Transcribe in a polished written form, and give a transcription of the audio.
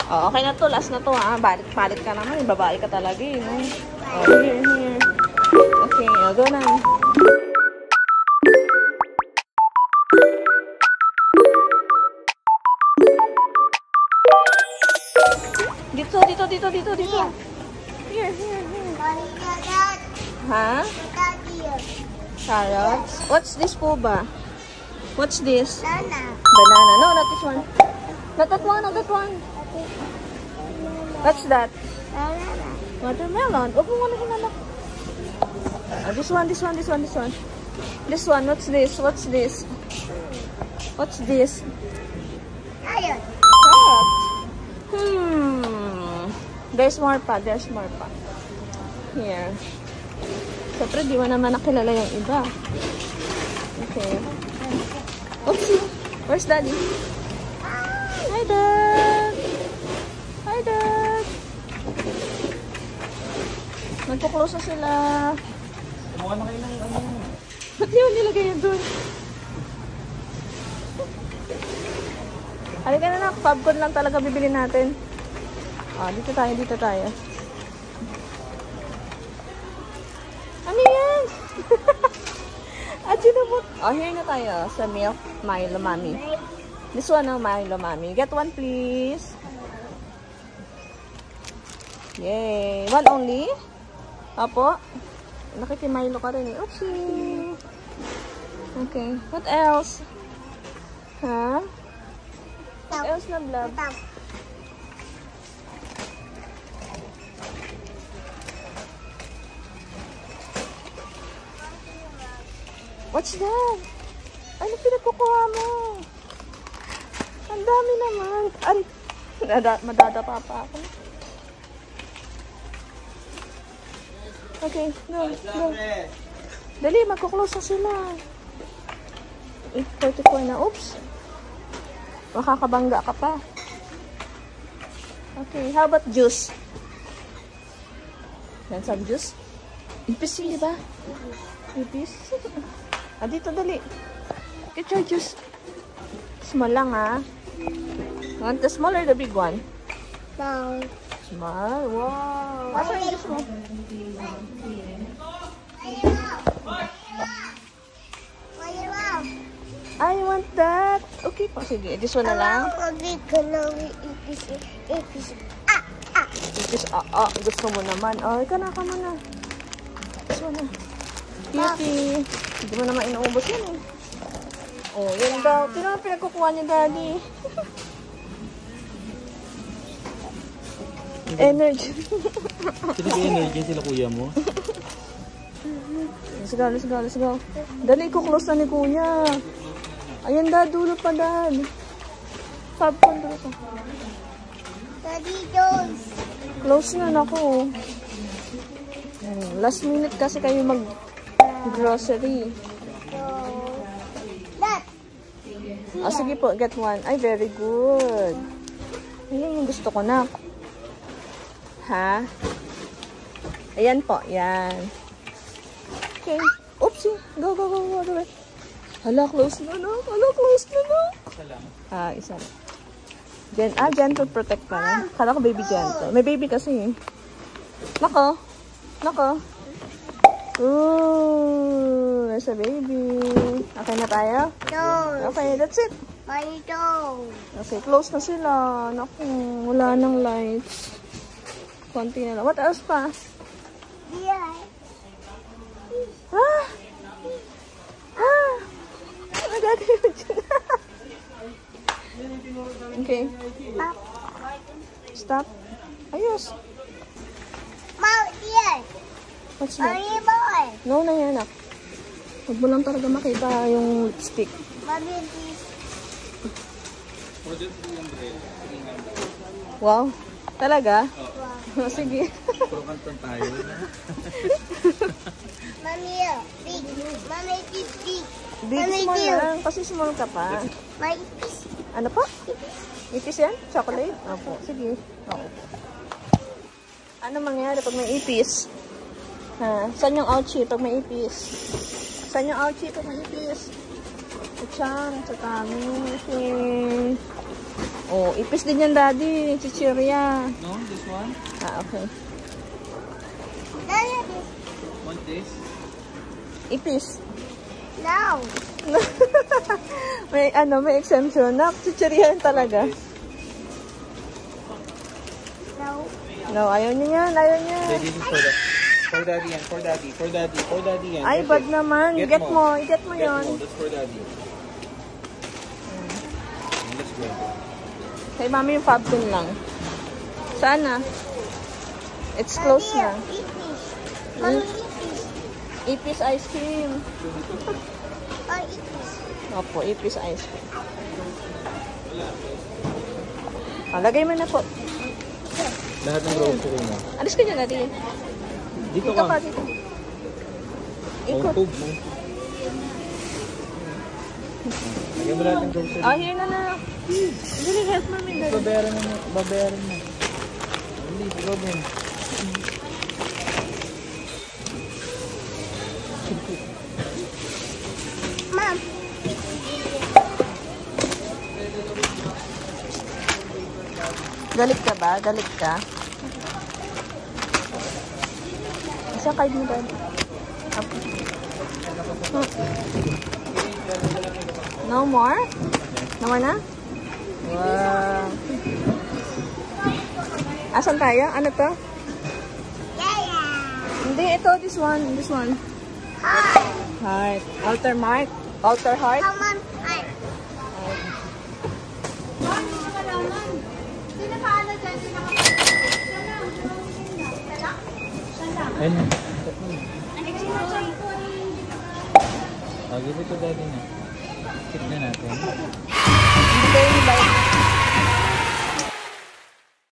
Oh, okay na to. Last na to, ha. Balik ka naman. Babae ka talaga, eh. No? Oh, here. Okay, go na. Dito. Here. Ha? Carrots? What's this po ba? What's this? Banana. No, not this one. Not that one. What's that? Watermelon. Huwag mo muna hinalak. This one. This one. What's this? Carrot. There's more pa. Here. Siyempre, di mo naman nakilala yung iba. Okay. Oopsie. Where's Daddy? Hi, Dad. Nagpo-close na sila. Kumuha na kayo ng ano. Ba't di mo nilagay yan doon? Halika na, popcorn lang talaga bibili natin. Dito tayo. Ano yan? Ajinamot. Here na tayo sa milk Milo Mami. This one, Milo Mami. Get one, please. Yay. One only? Apo. Nakikimilo ka rin. Oopsie. Okay. What else? What else na vlog? What's that? Ano pinagkukuha mo? Ang dami naman. Ay, madadapa pa ako. Okay, go. Dali, magkuklose na sila. 8:44 na. Oops. Makakabangga ka pa. Okay, how about juice? Yan, some juice? Ipis yun, diba? Ipis? Dito, dali. Get your juice. Small lang, ha? Want the small or the big one? Small. Small? Wow. Asa yung juice mo? I want that. Okay po, sige. This one na lang. Ipis. Gusto mo naman. Ikaw na. This one na. Beauty. Hindi mo naman inuubos yan, eh. Yan daw. Pero ang pinagkukuha niya, Daddy. Energy. Energy sila kuya mo. Let's go. Dali, kuklose na ni kuya. Ayan, Dad. Dulo pa, Dad. Popcorn, dulo pa. Daddy Jones. Close na ako. Last minute kasi kayo mag-grocery. Sige po, get one. Ay, very good. Ayan yung gusto ko na. Ha? Ayan po, yan. Okay. Oopsie. Go. Hala, close na. Isa lang. Isa lang. Gentle protect ka na. Kala ko baby gentle. May baby kasi, eh. Nako. Ooh, there's a baby. Okay na tayo? Okay, that's it. Okay, close na sila. Naku, wala nang lights. Konti na lang. What else pa? Ano gagawin dyan? Okay. Stop. Ayos. What's that? No na yan, anak. Huwag mo lang talaga makita yung lipstick. Wow. Talaga? Wow. Sige. Puro-kantan tayo. Big. Big, small lang. Kasi small ka pa. Ano pa? Ipis yan? Chocolate? Opo. Sige. Opo. Ano mangyari pag may ipis? Saan yung ouchie pag may ipis? Oh, ipis din yan, Daddy. Chichirya. No, this one? Ah, okay. Daddy, Want this? Ipis. no. may exemption na. Chichirya yan talaga. No. No, ayaw niya yan. Ayaw niya. Okay, this is for daddy yan. For daddy. For daddy. For daddy yan. Ay, Get bad it. naman. Get mo. I-get mo Get yun. mo. That's for daddy. Let's go. Kay mami yung Fabton lang. Sana. It's close na. Eat fish. Mommy, eat fish. Ipis ice cream. Oh, eat fish. Opo, ipis ice cream. Lagay mo na po. Lahat ng grocery mo. Alis ka dyan, Daddy. Dito Dito ka. ka, dito. Ang Ikot. tube mo. Lagyan mo lahat ng grocery. Ah, here na na. Dali, help mami. Dali. Babayaran mo. Babayaran mo. Hindi, ikaw din. Mom. Galit ka ba? Galit ka? Isang card mo, Daddy. No more? Naman na? Wow. Asan tayo? Ano to? Yeah. Hindi, ito. This one. This one. Hi. Heart. Altar mark. Altar heart. Come on. Hi. Ayun na. I'll give it to daddy na. Keep na natin.